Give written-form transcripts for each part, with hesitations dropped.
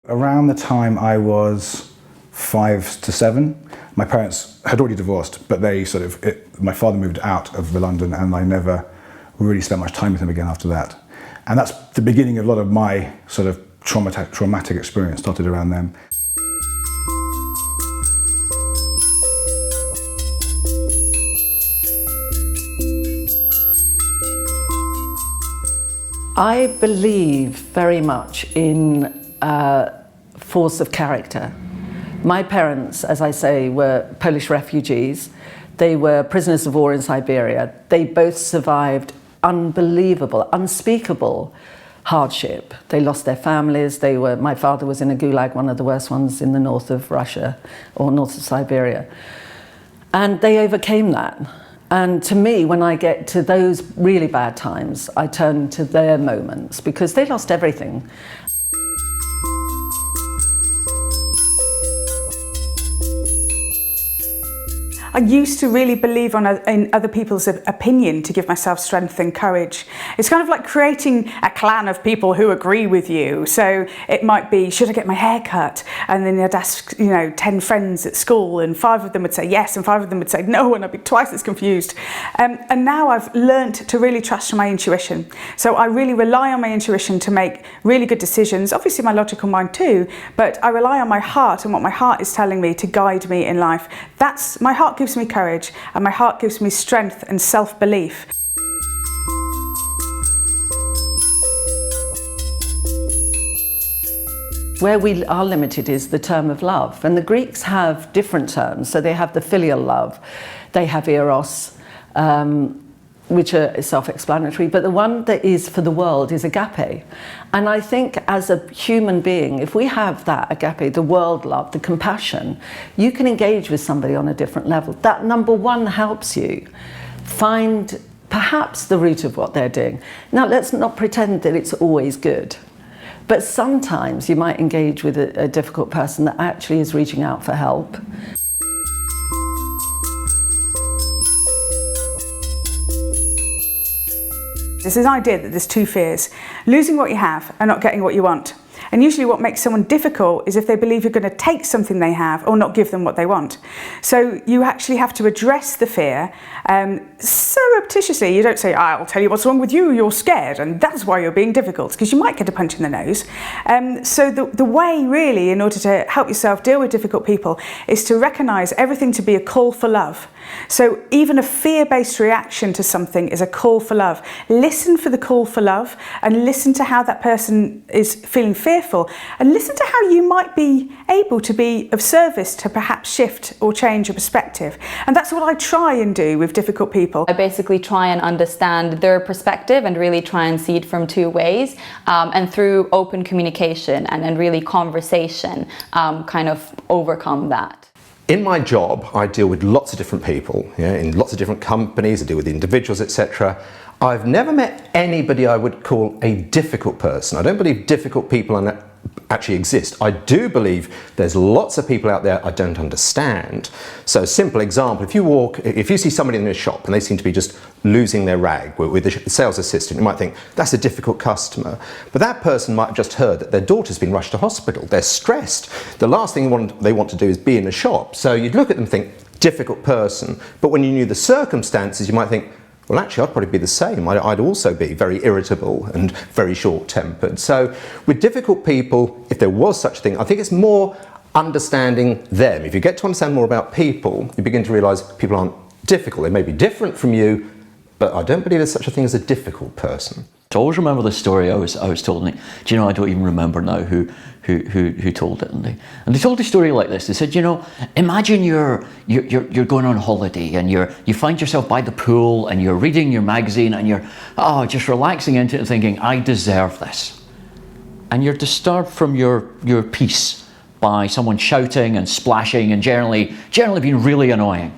Around the time I was 5 to 7, my parents had already divorced, but my father moved out of London and I never really spent much time with him again after that. And that's the beginning of a lot of my sort of traumatic experience started around them. I believe very much in force of character. My parents, as I say, were Polish refugees. They were prisoners of war in Siberia. They both survived unbelievable, unspeakable hardship. They lost their families. My father was in a gulag, one of the worst ones in the north of Russia or north of Siberia. And they overcame that. And to me, when I get to those really bad times, I turn to their moments because they lost everything. I used to really believe in other people's opinion to give myself strength and courage. It's kind of like creating a clan of people who agree with you. So it might be, should I get my hair cut? And then I'd ask, 10 friends at school and 5 of them would say yes and 5 of them would say no, and I'd be twice as confused. And now I've learned to really trust my intuition. So I really rely on my intuition to make really good decisions, obviously my logical mind too, but I rely on my heart and what my heart is telling me to guide me in life. My heart gives me courage and my heart gives me strength and self-belief. Where we are limited is the term of love, and the Greeks have different terms. So they have the filial love, they have eros, which are self-explanatory, but the one that is for the world is agape. And I think as a human being, if we have that agape, the world love, the compassion, you can engage with somebody on a different level. That number one helps you find perhaps the root of what they're doing. Now, let's not pretend that it's always good, but sometimes you might engage with a difficult person that actually is reaching out for help. There's this idea that there's 2 fears: losing what you have and not getting what you want. And usually what makes someone difficult is if they believe you're going to take something they have or not give them what they want. So you actually have to address the fear surreptitiously. You don't say, I'll tell you what's wrong with you, you're scared, and that's why you're being difficult, because you might get a punch in the nose. So the way really, in order to help yourself deal with difficult people, is to recognise everything to be a call for love. So even a fear-based reaction to something is a call for love. Listen for the call for love and listen to how that person is feeling fearful, and listen to how you might be able to be of service to perhaps shift or change your perspective. And that's what I try and do with difficult people. I basically try and understand their perspective and really try and see it from 2 ways, and through open communication and really conversation, kind of overcome that. In my job, I deal with lots of different people, in lots of different companies. I deal with individuals, etc. I've never met anybody I would call a difficult person. I don't believe difficult people actually exist. I do believe there's lots of people out there I don't understand. So, simple example, if you see somebody in a shop and they seem to be just losing their rag with the sales assistant, you might think that's a difficult customer. But that person might have just heard that their daughter's been rushed to hospital. They're stressed. The last thing they want to do is be in a shop. So you'd look at them and think, difficult person. But when you knew the circumstances, you might think, well, actually, I'd probably be the same. I'd also be very irritable and very short-tempered. So with difficult people, if there was such a thing, I think it's more understanding them. If you get to understand more about people, you begin to realise people aren't difficult. They may be different from you, but I don't believe there's such a thing as a difficult person. I always remember the story I was told, and do you know, I don't even remember now who told it, and they told a story like this. They said, imagine you're going on holiday and you find yourself by the pool and you're reading your magazine and you're just relaxing into it and thinking, I deserve this, and you're disturbed from your peace by someone shouting and splashing and generally being really annoying,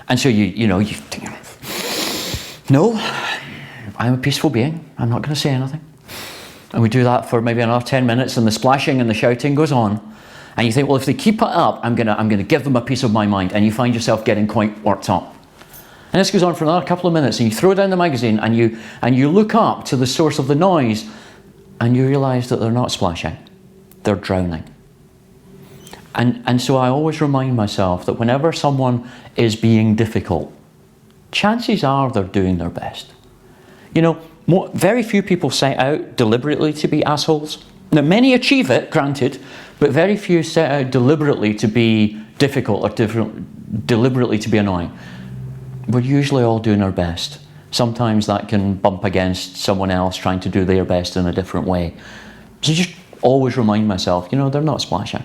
and so you think, no, I'm a peaceful being, I'm not going to say anything. And we do that for maybe another 10 minutes and the splashing and the shouting goes on. And you think, well, if they keep it up, I'm gonna give them a piece of my mind. And you find yourself getting quite worked up. And this goes on for another couple of minutes and you throw down the magazine and you look up to the source of the noise and you realise that they're not splashing, they're drowning. And so I always remind myself that whenever someone is being difficult, chances are they're doing their best. You know, very few people set out deliberately to be assholes. Now, many achieve it, granted, but very few set out deliberately to be difficult or deliberately to be annoying. We're usually all doing our best. Sometimes that can bump against someone else trying to do their best in a different way. So just always remind myself, you know, they're not splashing,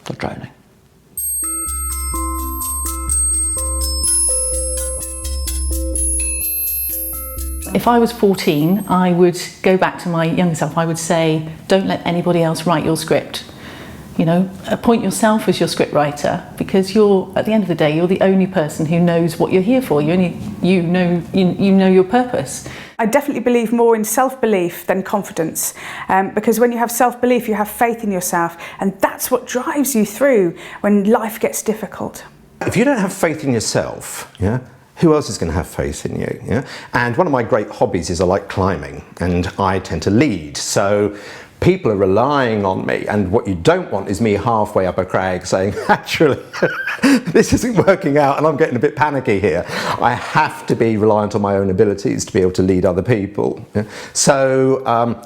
they're drowning. If I was 14, I would go back to my younger self. I would say, don't let anybody else write your script. You know, appoint yourself as your script writer, because you're, at the end of the day, you're the only person who knows what you're here for. You know your purpose. I definitely believe more in self-belief than confidence, because when you have self-belief, you have faith in yourself, and that's what drives you through when life gets difficult. If you don't have faith in yourself, yeah, who else is going to have faith in you? Yeah? And one of my great hobbies is I like climbing, and I tend to lead. So people are relying on me, and what you don't want is me halfway up a crag saying, actually, this isn't working out and I'm getting a bit panicky here. I have to be reliant on my own abilities to be able to lead other people. Yeah? So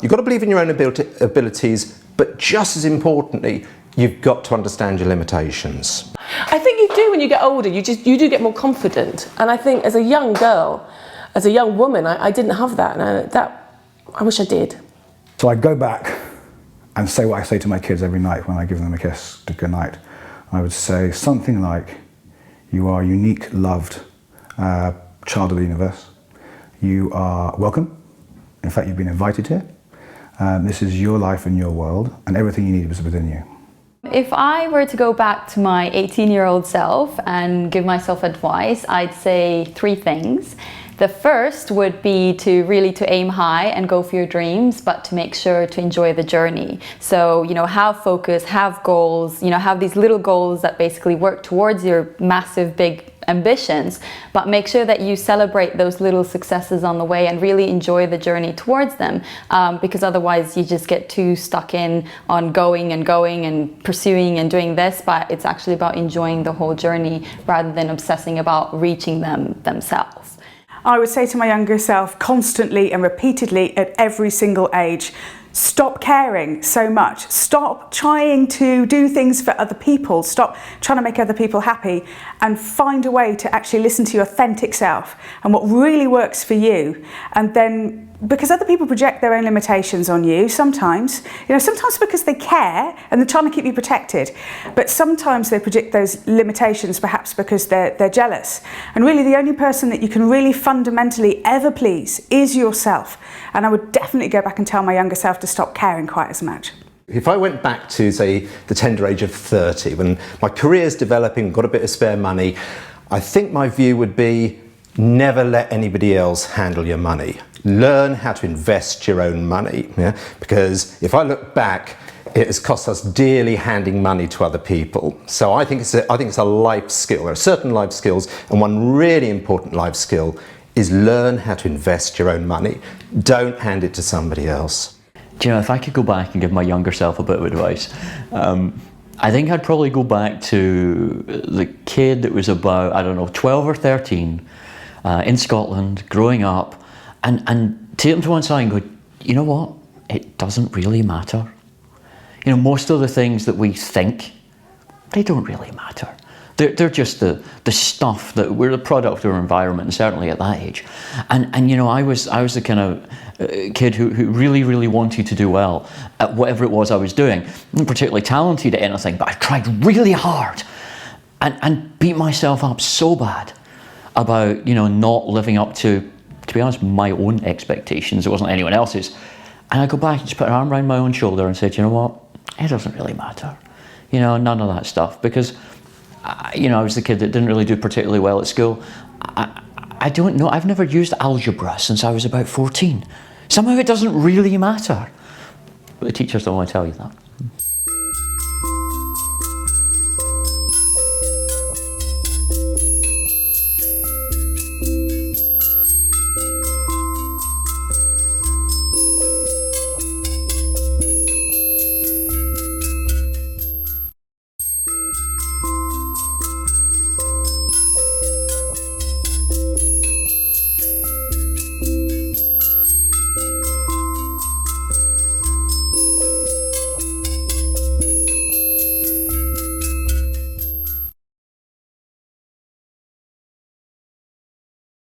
you've got to believe in your own abilities, but just as importantly, you've got to understand your limitations. I think you do when you get older, you do get more confident. And I think as a young girl, as a young woman, I didn't have that, and I wish I did. So I go back and say what I say to my kids every night when I give them a kiss to good night. I would say something like, you are a unique, loved child of the universe. You are welcome. In fact, you've been invited here. This is your life and your world, and everything you need is within you. If I were to go back to my 18-year-old self and give myself advice, I'd say 3 things. The first would be to aim high and go for your dreams, but to make sure to enjoy the journey. So, you know, have focus, have goals, you know, have these little goals that basically work towards your massive, big ambitions, but make sure that you celebrate those little successes on the way and really enjoy the journey towards them, because otherwise you just get too stuck in on going and pursuing and doing this, but it's actually about enjoying the whole journey rather than obsessing about reaching them themselves. I would say to my younger self constantly and repeatedly at every single age, stop caring so much. Stop trying to do things for other people. Stop trying to make other people happy, and find a way to actually listen to your authentic self and what really works for you. And then, because other people project their own limitations on you sometimes, sometimes because they care and they're trying to keep you protected, but sometimes they project those limitations perhaps because they're jealous. And really the only person that you can really fundamentally ever please is yourself. And I would definitely go back and tell my younger self to stop caring quite as much. If I went back to, say, the tender age of 30, when my career's developing, got a bit of spare money, I think my view would be, never let anybody else handle your money. Learn how to invest your own money, yeah? Because if I look back, it has cost us dearly handing money to other people. So I think it's a life skill. There are certain life skills, and one really important life skill is learn how to invest your own money. Don't hand it to somebody else. Do you know, if I could go back and give my younger self a bit of advice, I think I'd probably go back to the kid that was about, 12 or 13, in Scotland, growing up, and take them to one side and go, you know what, it doesn't really matter. You know, most of the things that we think, they don't really matter. They're just the stuff that we're the product of our environment, and certainly at that age. And you know, I was the kind of kid who really wanted to do well at whatever it was I was doing. I wasn't particularly talented at anything, but I tried really hard and beat myself up so bad about, you know, not living up to be honest, my own expectations. It wasn't anyone else's. And I go back and just put an arm around my own shoulder and said, you know what, it doesn't really matter. You know, none of that stuff, because you know, I was the kid that didn't really do particularly well at school. I don't know, I've never used algebra since I was about 14. Somehow it doesn't really matter. But the teachers don't want to tell you that.